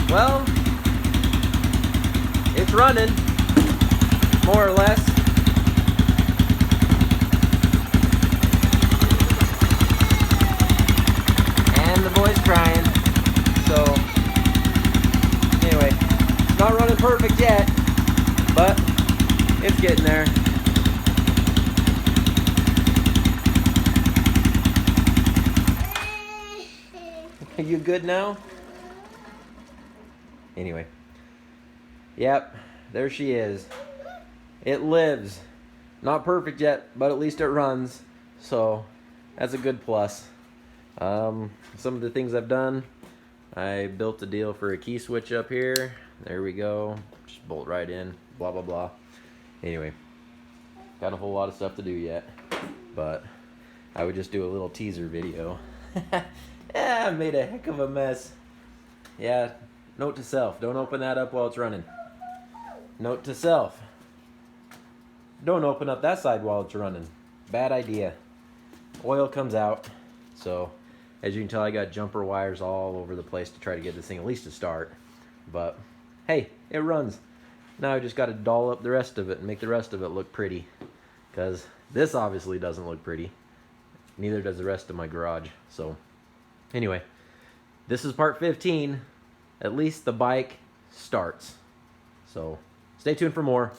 Well, it's running, more or less. And the boy's crying. So, anyway, it's not running perfect yet, but it's getting there. Are you good now? Anyway. Yep, there she is. It lives. Not perfect yet, but at least it runs. So, that's a good plus. Some of the things I've done. I built a deal for a key switch up here. There we go. Just bolt right in. Blah, blah, blah. Anyway. Got a whole lot of stuff to do yet. But I would just do a little teaser video. Yeah, I made a heck of a mess. Yeah, note to self, don't open that up while it's running. Note to self, don't open up that side while it's running. Bad idea. Oil comes out. So, as you can tell, I got jumper wires all over the place to try to get this thing at least to start. But, hey, it runs. Now I just got to doll up the rest of it and make the rest of it look pretty. Because this obviously doesn't look pretty. Neither does the rest of my garage. So, anyway, this is part 15. At least the bike starts. So, stay tuned for more.